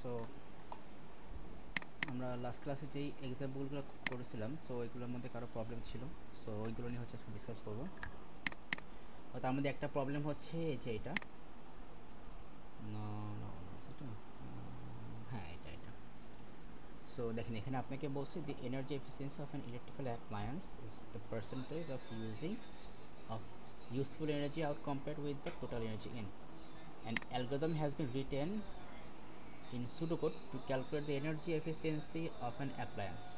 So আমরা last ক্লাসে যেই এক্সাম্পলগুলো করেছিলাম সো ওইগুলোর মধ্যে কারো প্রবলেম ছিল, সো ওইগুলো নিয়ে হচ্ছে আজকে ডিসকাস করবো। তার মধ্যে একটা প্রবলেম হচ্ছে যে এটা সেটা হ্যাঁ এটা সো দেখেন এখানে আপনাকে বলছে the energy efficiency of an electrical appliance is the percentage of of useful energy out compared with the total energy in. An algorithm has been written in pseudocode to calculate the energy efficiency of an appliance.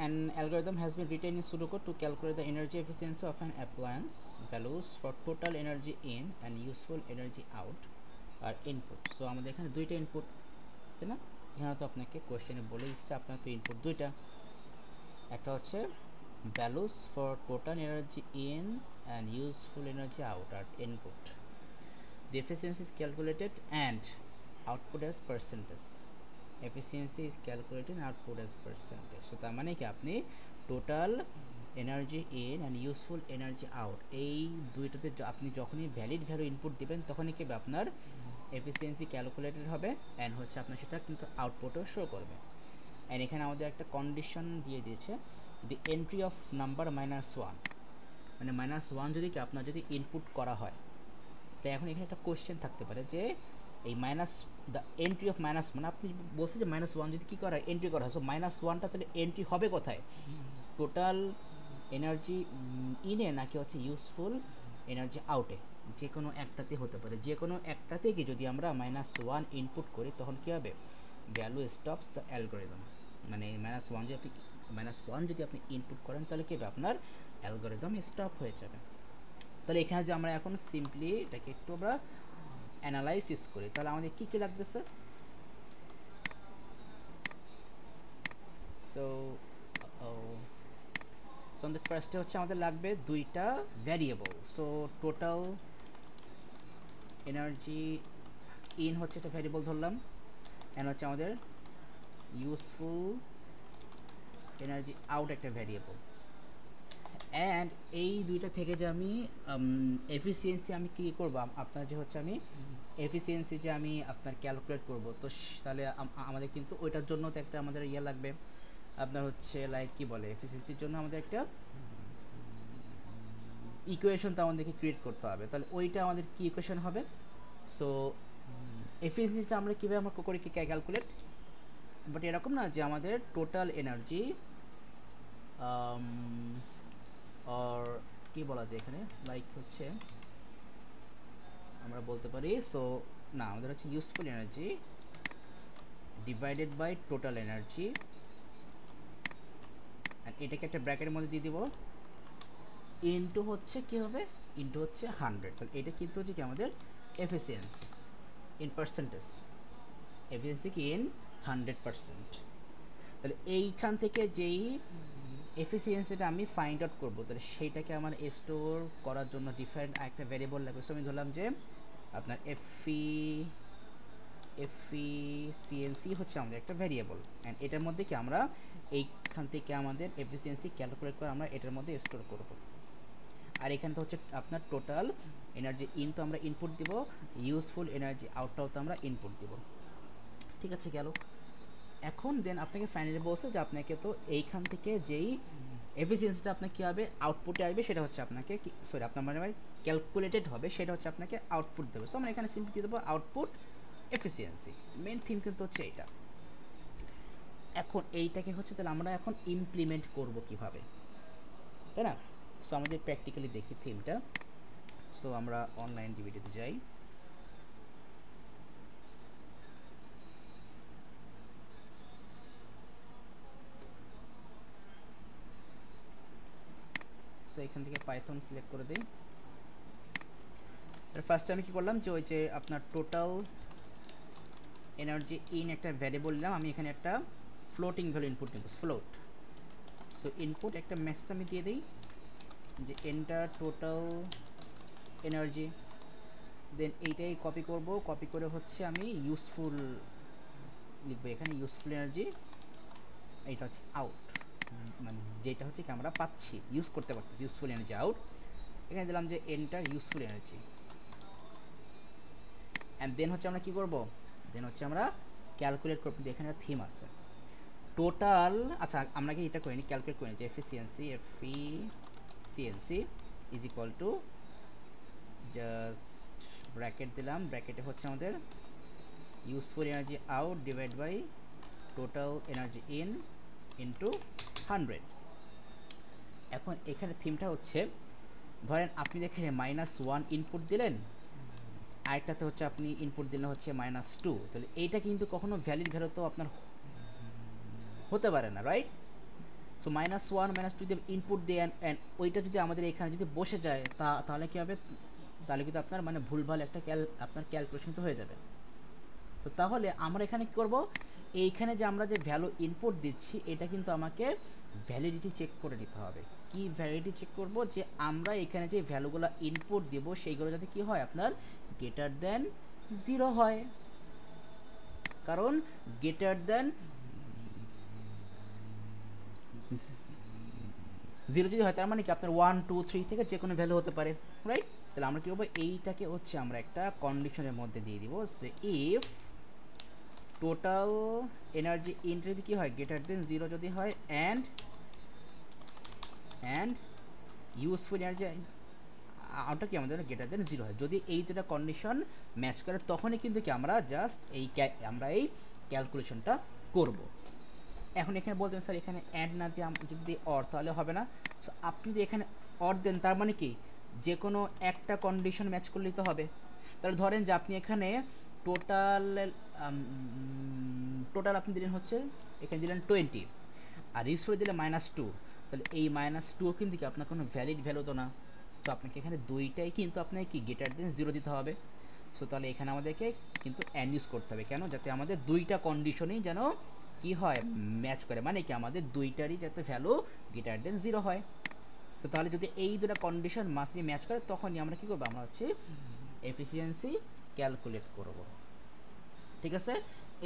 An algorithm has been written in pseudocode to calculate the energy efficiency of an appliance. Values for total energy in and useful energy out are input. So আমাদের এখানে দুইটা input, তাই না? এখানে তো আপনাকে কোশ্চেনে বলে দিচ্ছে আপনার তো ইনপুট দুইটা, একটা হচ্ছে values for total energy in and useful energy out are input. The efficiency is calculated and output as percentage. Efficiency is calculated and output as percentage. So তার মানে কি আপনি total energy in and useful energy out এই দুইটাতে আপনি যখনই valid value input দিবেন তখনই কি আপনার এফিসিয়েন্সি ক্যালকুলেটেড হবে অ্যান্ড হচ্ছে আপনার সেটা কিন্তু আউটপুটও শো করবে। অ্যান্ড এখানে আমাদের একটা কন্ডিশন দিয়ে দিয়েছে, দি এন্ট্রি অফ নাম্বার -1, মানে -1 যদি কি আপনার যদি ইনপুট করা হয়, তো এখন এখানে একটা কোশ্চেন থাকতে পারে যে এই দ্য এন্ট্রি অফ মাইনাস, মানে আপনি বলছেন যে -1 যদি কী করা হয় এন্ট্রি করা হয়, সো -1টা তাহলে এন্ট্রি হবে কোথায়, টোটাল এনার্জি ইনে নাকি হচ্ছে ইউজফুল এনার্জি আউটে, যে কোনো একটাতে হতে পারে। যে কোনো একটাতে কি যদি আমরা -1 ইনপুট করি তখন কী হবে, ভ্যালু স্টপস দ্য অ্যালগোরিদম, মানে -1 যদি আপনি ইনপুট করেন তাহলে কী হবে, আপনার অ্যালগোরিদম স্টপ হয়ে যাবে। তাহলে এখানে যে আমরা এখন সিম্পলি এটাকে একটু আমরা অ্যানালাইসিস করি, তাহলে আমাদের কী কী লাগতেছে। সো আমাদের ফার্স্টে হচ্ছে আমাদের লাগবে দুইটা variable. So total energy in হচ্ছে একটা ভ্যারিয়েবল ধরলাম, অ্যান্ড হচ্ছে আমাদের ইউজফুল এনার্জি আউট একটা ভ্যারিয়েবল। অ্যান্ড এই দুইটা থেকে যে আমি এফিসিয়েন্সি আমি কী করবো, আপনার যে হচ্ছে আমি এফিসিয়েন্সি যে আমি আপনার ক্যালকুলেট করব, তো তাহলে আমাদের কিন্তু ওইটার জন্য তো একটা আমাদের ইয়ে লাগবে, আপনার হচ্ছে লাইক কী বলে, এফিসিয়েন্সির জন্য আমাদের একটা ইকুয়েশন তো আমাদেরকে ক্রিয়েট করতে হবে। তাহলে ওইটা আমাদের কী ইকুয়েশন হবে, সো এফিসিয়েন্সিটা আমরা কীভাবে আমরা করি কি ক্যালকুলেট, বাট এরকম না যে আমাদের টোটাল এনার্জি আর কি বলা যায় এখানে, লাইক হচ্ছে আমরা বলতে পারি, সো না আমাদের হচ্ছে useful energy divided by total energy, and এটাকে একটা ব্র্যাকেটের মধ্যে দিয়ে দিব, ইনটু হচ্ছে কী হবে, ইনটু হচ্ছে 100। তাহলে এটা কিন্তু হচ্ছে কি আমাদের এফিসিয়েন্সি ইন পার্সেন্টেজ, এফিসিয়েন্সি কি ইন 100%। তাহলে এইখান থেকে যেই এফিসিয়েন্সিটা আমি ফাইন্ড আউট করবো, তাহলে সেইটাকে আমার স্টোর করার জন্য ডিফারেন্ট একটা ভ্যারিয়েবল লাগবে। সো আমি ধরলাম যে আপনার এফিসিয়েন্সি হচ্ছে আমাদের একটা ভ্যারিয়েবল, অ্যান্ড এটার মধ্যে কি আমরা এইখান থেকে আমাদের এফিসিয়েন্সি ক্যালকুলেট করে আমরা এটার মধ্যে স্টোর করব। আর এখানটা হচ্ছে আপনার টোটাল এনার্জি ইন তো আমরা ইনপুট দিব, ইউজফুল এনার্জি আউটটাও তো আমরা ইনপুট দিব। ঠিক আছে গেল। এখন দেন আপনাকে ফাইনালি বলছে যে আপনাকে তো এইখান থেকে যেই এফিসিয়েন্সিটা আপনার কী হবে আউটপুটে আসবে, সেটা হচ্ছে আপনাকে আপনার মানে ক্যালকুলেটেড হবে, সেটা হচ্ছে আপনাকে আউটপুট দেবে। সো আমরা এখানে সিম্পলি দিয়ে দেবো আউটপুট এফিসিয়েন্সি, মেন থিম কিন্তু হচ্ছে এইটা। এখন এইটাকে হচ্ছে তাহলে আমরা এখন ইমপ্লিমেন্ট করব কিভাবে, তাই না? সো আমাদের প্র্যাকটিক্যালি দেখি থিমটা। সো আমরা অনলাইন ডিভিডিতে যাই, সো এখান থেকে পাইথন সিলেক্ট করে দিই। ফার্স্টে আমি কী করলাম যে ওই যে আপনার টোটাল এনার্জি ইন একটা ভ্যারিয়েবল নিলাম, আমি এখানে একটা ফ্লোটিং ভ্যালু ইনপুট নেব, ফ্লোট। সো ইনপুট একটা মেসেজ আমি দিয়ে দিই যে এন্টার টোটাল এনার্জি, দেন এইটাই কপি করব, কপি করে হচ্ছে আমি ইউজফুল লিখবো এখানে, ইউজফুল এনার্জি, এইটা হচ্ছে আউট, মানে যেটা হচ্ছে কি আমরা পাচ্ছি ইউজ করতে পারতেছি, ইউজফুল এনার্জি আউট। এখানে দিলাম যে enter useful energy, and then হচ্ছে আমরা কি করব, দেন হচ্ছে আমরা ক্যালকুলেট করব। এখানে থিম আছে টোটাল। আচ্ছা আমরা কি এটা করে নিই, ক্যালকুলেট করে নিই যে efficiency is equal to, just bracket দিলাম, ব্র্যাকেটে হচ্ছে আমাদের useful energy out divide by total energy in into 100। এখন এখানে থিমটা হচ্ছে, ধরেন আপনি এখানে -1 ইনপুট দিলেন, আরেকটাতে হচ্ছে আপনি ইনপুট দিলেন হচ্ছে -2, তাহলে এইটা কিন্তু কখনো ভ্যালিড ভ্যালু তো আপনার হতে পারে না, রাইট? সো -1 -2 দিয়ে ইনপুট দেন, অ্যান্ড ওইটা যদি আমাদের এখানে যদি বসে যায় তাহলে কী হবে, তাহলে কিন্তু আপনার মানে ভুলভাল একটা আপনার ক্যালকুলেশন তো হয়ে যাবে। তো তাহলে আমরা এখানে কী করবো, এইখানে যে আমরা যে ভ্যালু ইনপুট দিচ্ছি এটা কিন্তু আমাকে ভ্যালিডিটি চেক করে নিতে হবে। কি ভ্যালিডিটি চেক করব, যে আমরা এখানে যে ভ্যালুগুলো ইনপুট দেব সেইগুলো যাতে কি হয়, আপনার গ্রেটার দেন 0 হয়। কারণ গ্রেটার দেন 0 যদি হয় তার মানে কি আপনার 1 2 3 থেকে যে কোনো ভ্যালু হতে পারে, রাইট? তাহলে আমরা কি করবো, এইটাকে হচ্ছে আমরা একটা কন্ডিশনের মধ্যে দিয়ে দিব, say if total energy in যদি কি হয় গ্রেটার দেন 0 যদি হয়, অ্যান্ড ইউজফুল এনার্জি আউটটা কি আমাদের গ্রেটার দেন 0 হয়। যদি এই দুটা কন্ডিশন ম্যাচ করে তখনই কিন্তু কি আমরা জাস্ট আমরা এই ক্যালকুলেশনটা করব। এখন এখানে বলতেন স্যার এখানে অ্যাড না দিয়ে যদি অর তাহলে হবে না। সো আপনি যদি এখানে অর দেন তার মানে কি যে কোনো একটা কন্ডিশন ম্যাচ করলেই তো হবে। তাহলে ধরেন যে আপনি এখানে টোটাল আপনি দিলেন হচ্ছে, এখানে দিলেন 20 আর ইউজফুল দিলে -2, তাহলে এই -2 কিন্তু কি আপনার কোনো ভ্যালিড ভ্যালু তো না। সো আপনাকে এখানে দুইটাই কিন্তু আপনাকে কি গ্রেটার দেন 0 দিতে হবে। সো তাহলে এখানে আমাদেরকে কিন্তু অ্যান্ড ইউজ করতে হবে, কেন, যাতে আমাদের দুইটা কন্ডিশনেই যেন কি হয় ম্যাচ করে, মানে কি আমাদের দুইটারই যাতে ভ্যালু গ্রেটার দেন 0 হয়। তো তাহলে যদি এই দুটো কন্ডিশন মাস্টলি ম্যাচ করে তখনই আমরা কি করব, আমরা হচ্ছে এফিসিয়েন্সি ক্যালকুলেট করব। ঠিক আছে,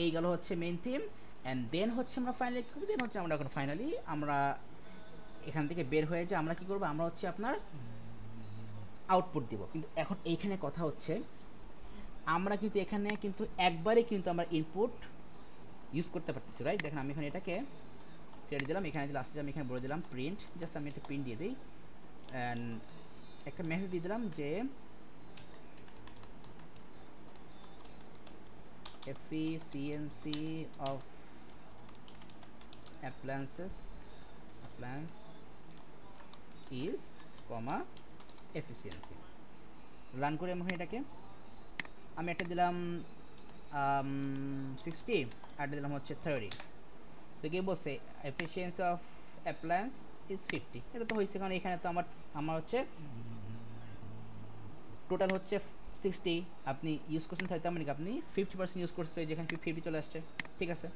এই গেল হচ্ছে মেইন থিম। অ্যান্ড দেন হচ্ছে আমরা ফাইনালি কী করব, দেন হচ্ছে আমরা এখন ফাইনালি আমরা এখান থেকে বের হয়ে যে আমরা কি করব, আমরা হচ্ছে আপনার আউটপুট দিব। কিন্তু এখন এইখানে কথা হচ্ছে আমরা কিন্তু এখানে কিন্তু একবারে কিন্তু আমরা ইনপুট ইউজ করতে পারতেছি, রাইট? দেখেন আমি এখানে এটাকে ছেড়ে দিলাম, এখানে লাস্টে আমি এখানে বলে দিলাম প্রিন্ট, জাস্ট আমি একটা প্রিন্ট দিয়ে দিই অ্যান্ড একটা মেসেজ দিয়ে দিলাম যে efficiency of appliance is efficiency। Run করে আমি এটাকে আমি একটা দিলাম 60 আর দিলাম হচ্ছে 30। তো কি বলছে, এফিসিয়েন্সি অফ অ্যাপ্লায়েন্স ইজ 50। এটা তো হয়েছে, কারণ এখানে তো আমার হচ্ছে টোটাল হচ্ছে 60, আপনি ইউজ করছেন তার মানে কি আপনি 50% ইউজ করছেন, যেখানে 50 চলে আসছে। ঠিক আছে,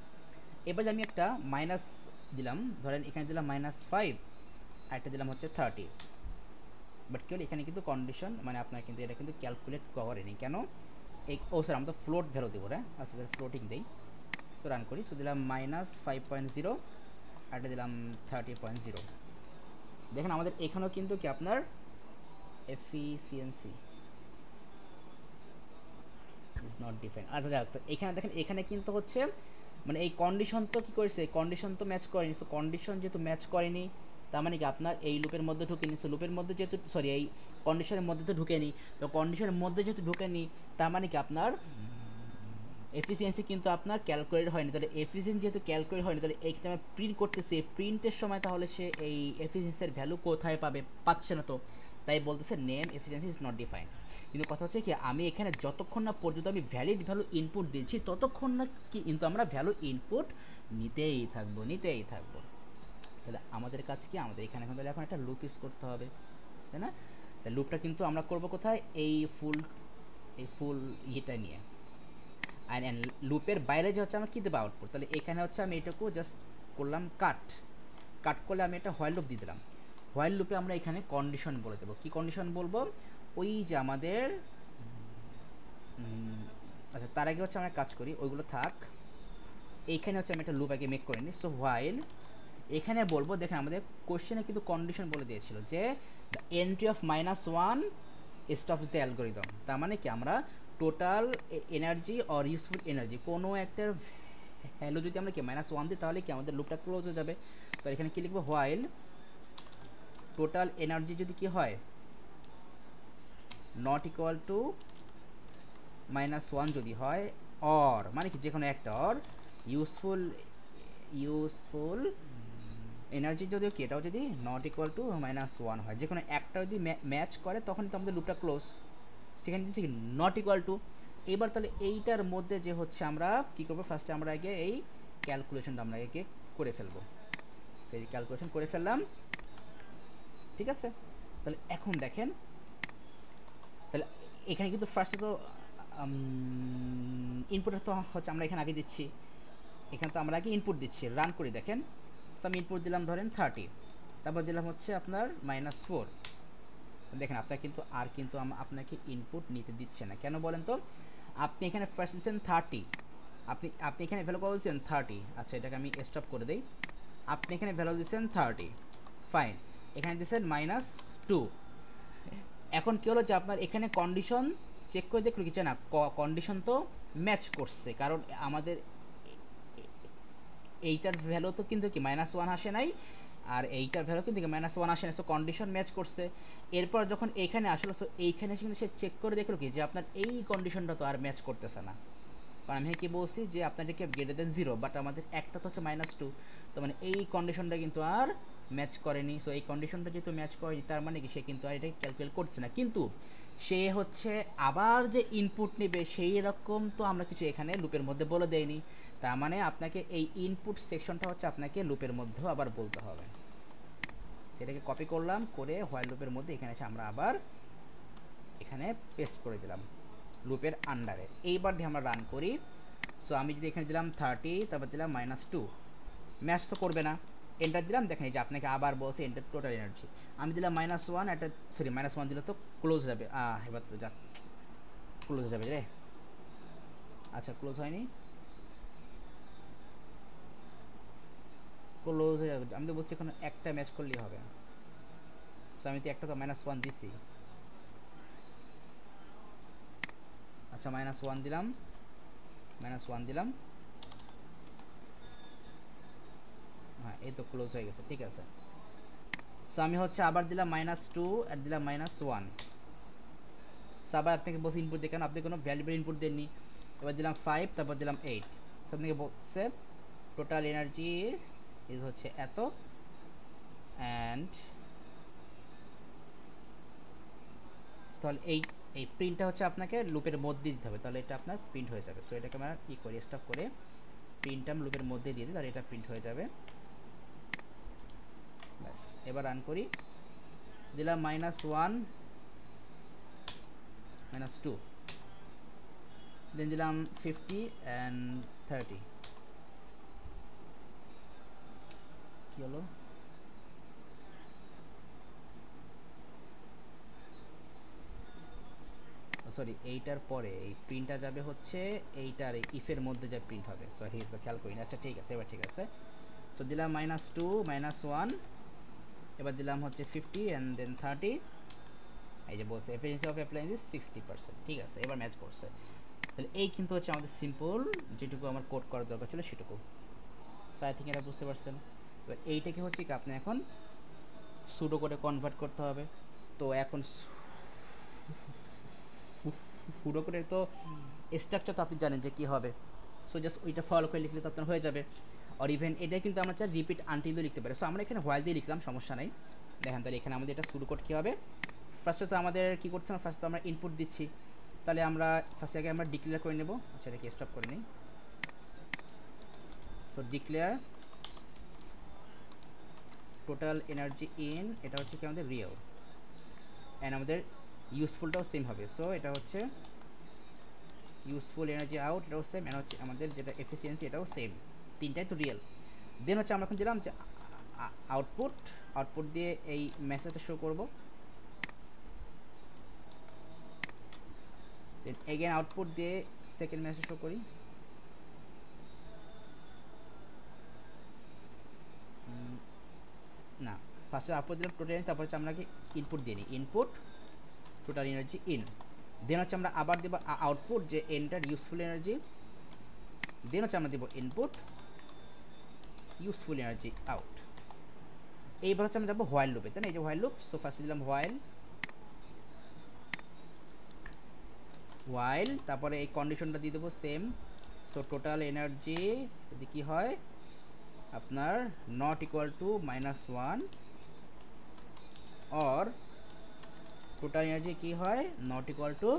এবার আমি একটা মাইনাস দিলাম, ধরেন এখানে দিলাম -5 আর একটা দিলাম হচ্ছে 30। বাট কি হলো, এখানে কিন্তু কন্ডিশন মানে আপনার কিন্তু এটা কিন্তু ক্যালকুলেট করেনি, কেন স্যার আমরা তো ফ্লোট ভ্যালু দেবো, হ্যাঁ আচ্ছা ফ্লোটিং দেই। সো রান করি, সো দিলাম -5.0 আর এটা দিলাম 30.0। দেখেন আমাদের এখানেও কিন্তু কি আপনার এফিসিয়েন্সি ইজ নট ডিফাইন্ড। আচ্ছা যাক, এখানে দেখেন এখানে কিন্তু হচ্ছে মানে এই কন্ডিশন তো কী করেছে, কন্ডিশন তো ম্যাচ করেনি। সো কন্ডিশন যেহেতু ম্যাচ করেনি তার মানে কি আপনার এই লুপের মধ্যে ঢুকেনি। সো লুপের মধ্যে যেহেতু এই কন্ডিশনের মধ্যে তো ঢুকেনি, তো কন্ডিশনের মধ্যে যেহেতু ঢুকেনি তার মানে কি আপনার এফিসিয়েন্সি কিন্তু আপনার ক্যালকুলেট হয়নি। তাহলে এফিসিয়েন্সি যেহেতু ক্যালকুলেট হয়নি, তাহলে এইখানে আমরা প্রিন্ট করতেছি, প্রিন্টের সময় তাহলে সে এই এফিসিয়েন্সির ভ্যালু কোথায় পাবে, পাচ্ছে না তো, তাই বলতেছে name efficiency is not defined. কিন্তু কথা হচ্ছে কি আমি এখানে যতক্ষণ না পর্যন্ত আমি ভ্যালিড ভ্যালু ইনপুট দিচ্ছি ততক্ষণ না কিন্তু আমরা ভ্যালু ইনপুট নিতেই থাকবো। তাহলে আমাদের কাজ কি, আমাদের এখানে তাহলে এখন একটা লুপ ইউজ করতে হবে, তাই না? তাহলে লুপটা কিন্তু আমরা করব কোথায়, এই ফুল ইয়েটা নিয়ে। অ্যান্ড লুপের বাইরে যে হচ্ছে আমরা কী দেবো আউটপুট। তাহলে এখানে হচ্ছে আমি এটাকেও জাস্ট করলাম কাট করলে আমি একটা হোয়াইল লুপ দিয়ে দিলাম। হোয়াইল লুপে আমরা এখানে কন্ডিশন বলে দেবো। কি কন্ডিশন বলবো, ওই যে আমাদের আচ্ছা তার আগে হচ্ছে আমরা কাজ করি, ওইগুলো থাক। এইখানে হচ্ছে আমি একটা লুপ আগে মেক করে নিই। সো হোয়াইল এখানে বলবো, দেখেন আমাদের কোশ্চেনে কিন্তু কন্ডিশন বলে দিয়েছিল যে the entry of -1 stops the algorithm. তার মানে কি আমরা total energy or useful energy, কোনো একটার ভ্যালু যদি আমরা কি -1 দিই তাহলে কি আমাদের লুপটা ক্লোজ হয়ে যাবে। তো এখানে কি লিখবো, হোয়াইল টোটাল এনার্জি যদি কি হয় নট ইকুয়াল টু -1 যদি হয়, অর মানে কি যে কোনো একটা, অর ইউজফুল এনার্জি যদিও কি এটাও যদি নট ইকুয়াল টু -1 হয়, যে কোনো একটা যদি ম্যাচ করে তখন তো আমাদের লুপটা ক্লোজ। সেখানে দিচ্ছি নট ইকুয়াল টু। এবার তাহলে এইটার মধ্যে যে হচ্ছে আমরা কী করবো, ফার্স্টে আমরা আগে এই ক্যালকুলেশনটা আমরা আগে করে ফেলবো। সেই ক্যালকুলেশন করে ফেললাম, ঠিক আছে। তাহলে এখন দেখেন, তাহলে এখানে কিন্তু ফার্স্টে তো ইনপুটের তো হচ্ছে আমরা এখানে আগে দিচ্ছি, এখানে তো আমরা আগে ইনপুট দিচ্ছি। রান করে দেখেন, সো আমি ইনপুট দিলাম ধরেন 30, তারপর দিলাম হচ্ছে আপনার -4। দেখেন আপনার কিন্তু আর কিন্তু আপনাকে ইনপুট নিতে দিচ্ছে না, কেন বলেন তো? আপনি এখানে ফার্স্ট দিচ্ছেন 30, আপনি এখানে ভ্যালু কত দিচ্ছেন 30। আচ্ছা, এটাকে আমি স্টপ করে দিই। আপনি এখানে ভ্যালু দিচ্ছেন 30, ফাইন। এখানে দিচ্ছেন -2। এখন কী হলো যে আপনার এখানে কন্ডিশন চেক করে দেখলো কি না, কন্ডিশন তো ম্যাচ করছে, কারণ আমাদের এইটার ভ্যালু তো কিন্তু কি -1 আসে নাই, আর এইটার ভ্যালু কিন্তু -1 আসে না, সো কন্ডিশন ম্যাচ করছে। এরপর যখন এইখানে আসলো, সো এইখানে কিন্তু সে চেক করে দেখলো কি যে আপনার এই কন্ডিশনটা তো আর ম্যাচ করতেছে না। কারণ আমি কি বলছি যে আপনার এটাকে গ্রেটার দেন 0, বাট আমাদের একটা তো হচ্ছে -2, তো মানে এই কন্ডিশনটা কিন্তু আর ম্যাচ করেনি। সো এই কন্ডিশনটা যেহেতু ম্যাচ করেনি, তার মানে কি সে কিন্তু আর এটাকে ক্যালকুলেট করছে না। কিন্তু সে হচ্ছে আবার যে ইনপুট নেবে সেই রকম তো আমরা কিছু এখানে লুপের মধ্যে বলে দেয়নি। তার মানে আপনাকে এই ইনপুট সেকশনটা হচ্ছে আপনাকে লুপের মধ্যেও আবার বলতে হবে। সেটাকে কপি করলাম, করে হোয়াইল লুপের মধ্যে এখানে এসে আমরা আবার এখানে পেস্ট করে দিলাম লুপের আন্ডারে। এইবার দিয়ে আমরা রান করি। সো আমি যদি এখানে দিলাম 30, তারপর দিলাম -2, ম্যাচ তো করবে না। এন্টার দিলাম, দেখেন যে আপনাকে আবার বলছে এন্টার টোটাল এনার্জি। আমি দিলাম -1, একটা সরি -1 দিলে তো ক্লোজ হয়ে যাবে। এবার তো যাক, ক্লোজ হয়ে যাবে রে। আচ্ছা, ক্লোজ হয়নি, ক্লোজ হয়ে যাবে। আমি তো বলছি এখন একটা ম্যাচ করলেই হবে। সো আমি তো একটা তো -1 দিছি। আচ্ছা, -1 দিলাম, -1 দিলাম, হ্যাঁ এই তো ক্লোজ হয়ে গেছে, ঠিক আছে। সো আমি হচ্ছে আবার দিলাম -2 আর দিলাম -1। সো আবার আপনাকে বলছি ইনপুট দিয়ে, কেন আপনি কোনো ভ্যালুয়েবল ইনপুট দেননি। এবার দিলাম 5, তারপর দিলাম 8। সো আপনাকে বলছে টোটাল এনার্জি ইজ হচ্ছে এত, অ্যান্ড তাহলে এই প্রিন্টটা হচ্ছে আপনাকে লুপের মধ্যে দিতে হবে, তাহলে এটা আপনার প্রিন্ট হয়ে যাবে। সো এটাকে আমরা ই করি, স্টপ করে প্রিন্ট আমি লুপের মধ্যে দিয়ে দিই, তাহলে এটা প্রিন্ট হয়ে যাবে। ব্যাস, এবার রান করি, দিলাম -1 -2, দেন দিলাম 50 অ্যান্ড 30। কি হলো, সরি এইটার পরে এই প্রিন্টটা যাবে হচ্ছে এইটার ইফের মধ্যে যা প্রিন্ট হবে। সরি খেয়াল করি না। আচ্ছা ঠিক আছে, এবার ঠিক আছে। সো দিলাম -2 -1, এবার দিলাম হচ্ছে 50 অ্যান্ড দেন 30। এই যে বলছে এফিসিয়েন্সি অফ অ্যাপ্লায়েন্স ইজ 60%, ঠিক আছে, এবার ম্যাচ করছে। তাহলে এই কিন্তু হচ্ছে আমাদের সিম্পল যেটুকু আমার কোড করার দরকার ছিল সেটুকু। সো আই থিঙ্ক এটা বুঝতে পারছেন। এবার এইটাকে হচ্ছে কি আপনি এখন সুডো কোডে কনভার্ট করতে হবে। তো এখন সুডো কোডের তো স্ট্রাকচার তো আপনি জানেন যে কী হবে। সো জাস্ট ওইটা ফলো করে লিখলে তো আপনার হয়ে যাবে। আর ইভেন এটা কিন্তু আমরা চাই রিপিট আনটিলও লিখতে পারি। সো আমরা এখানে হোয়াইল দিয়ে লিখলাম, সমস্যা নাই। দেখেন তাহলে এখানে আমাদের এটা সুডো কোড কী হবে। ফার্স্টে তো আমাদের কী করতে হবে, ফার্স্টে তো আমরা ইনপুট দিচ্ছি, তাহলে আমরা ফার্স্টে আগে আমরা ডিক্লেয়ার করে নেব। আচ্ছা, এটাকে স্টপ করে নিই। So declare total energy in, এটা হচ্ছে কি আমাদের রিয়েল, অ্যান্ড আমাদের ইউজফুলটাও সেম হবে। সো এটা হচ্ছে ইউজফুল এনার্জি আউট, এটাও সেম, অ্যান্ড হচ্ছে আমাদের যেটা এফিসিয়েন্সি এটাও সেম, তিনটাই তো রিয়েল। দেন হচ্ছে আমরা এখন দিলাম যে আউটপুট দিয়ে এই মেসেজটা শো করবো। দেন এগেন আউটপুট দিয়ে সেকেন্ড মেসেজ শো করি। না, ফার্স্টে আউটপুট দিলাম টোটাল এনার্জি, তারপর হচ্ছে আমরা কি ইনপুট দিয়ে নিই, ইনপুট টোটাল এনার্জি ইন। দেন হচ্ছে আমরা আবার দেবো আউটপুট যে এন্টার ইউজফুল এনার্জি, দেন হচ্ছে আমরা দেবো ইনপুট ইউজফুল এনার্জি আউট। এইবার হচ্ছে আমরা যাবো হোয়াইল লুপে, তাই না? এই যে হোয়াইল লুপ, সো ফার্স্টে দিলাম হোয়াইল, তারপরে এই কন্ডিশনটা দিয়ে দেবো সেম। সো টোটাল এনার্জি যদি কী হয় আপনার not equal to -1, or total energy কী হয় নট ইকুয়াল টু,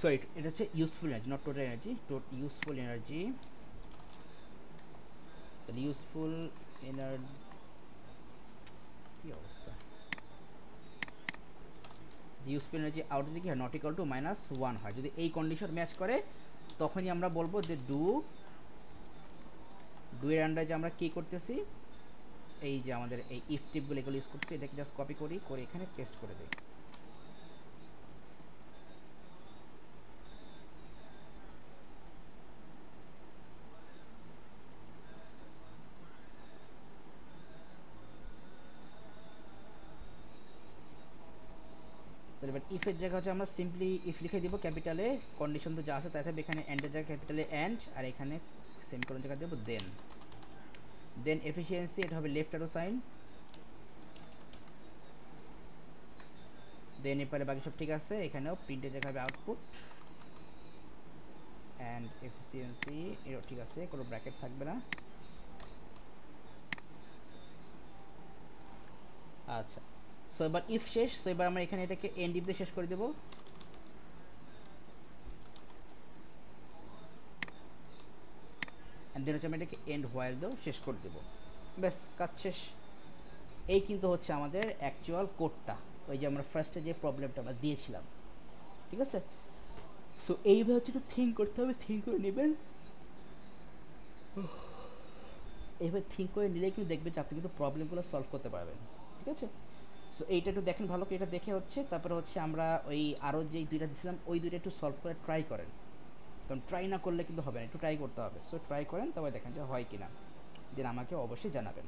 সরি এটা হচ্ছে useful energy not total energy, useful energy, তাহলে ইউজফুল এনার্জি কী অবস্থা, ইউজফুল এনার্জি আউট দিকে হয় নট ইকুয়াল টু -1 হয়। যদি এই কন্ডিশন ম্যাচ করে তখনই আমরা বলবো যে ডু এর আন্ডারে যে আমরা কী করতেছি, এই যে আমাদের এই ইফ টিপগুলো এগুলো ইউজ করছি, এটাকে জাস্ট কপি করি, করে এখানে পেস্ট করে দিই। তাহলে এবার ইফের জায়গা হচ্ছে আমরা সিম্পলি ইফ লিখে দিব ক্যাপিটালে, কন্ডিশন তো যা আছে তাই থাকবে, এখানে এন্ডের জায়গায় ক্যাপিটালে এন্ড, আর এখানে সেমিকোলন জায়গা দেবো দেন এফিসিয়েন্সি, এটা হবে লেফট অ্যারো সাইন, দেন এরপরে বাকি সব ঠিক আছে, এখানেও প্রিন্টের জায়গা হবে আউটপুট অ্যান্ড এফিসিয়েন্সি, এটাও ঠিক আছে, কোনো ব্র্যাকেট থাকবে না। আচ্ছা, সো এবার ইফ শেষ, সো এবার আমরা এখানে এটাকে এন্ড ইফ দিয়ে শেষ করে দেবো। অ্যান্ড দেন হচ্ছে আমরা এটাকে এন্ড হোয়াইল দিয়েও শেষ করে দেবো, ব্যাস কাজ শেষ। এই কিন্তু হচ্ছে আমাদের অ্যাকচুয়াল কোডটা, ওই যে আমরা ফার্স্টে যে প্রবলেমটা আমরা দিয়েছিলাম, ঠিক আছে? সো এইভাবে হচ্ছে একটু থিঙ্ক করতে হবে, থিঙ্ক করে নেবেন, এইভাবে থিঙ্ক করে নিলে কিন্তু দেখবেন যে আপনি কিন্তু প্রবলেমগুলো সলভ করতে পারবেন, ঠিক আছে? সো এইটা একটু দেখেন ভালো করে, এটা দেখে হচ্ছে তারপরে হচ্ছে আমরা ওই আরও যেই দুইটা দিয়েছিলাম ওই দুইটা একটু সলভ করে ট্রাই করেন, কারণ ট্রাই না করলে কিন্তু হবে না, একটু ট্রাই করতে হবে। সো ট্রাই করেন, তবে দেখেন যে হয় কি না, দেন আমাকে অবশ্যই জানাবেন।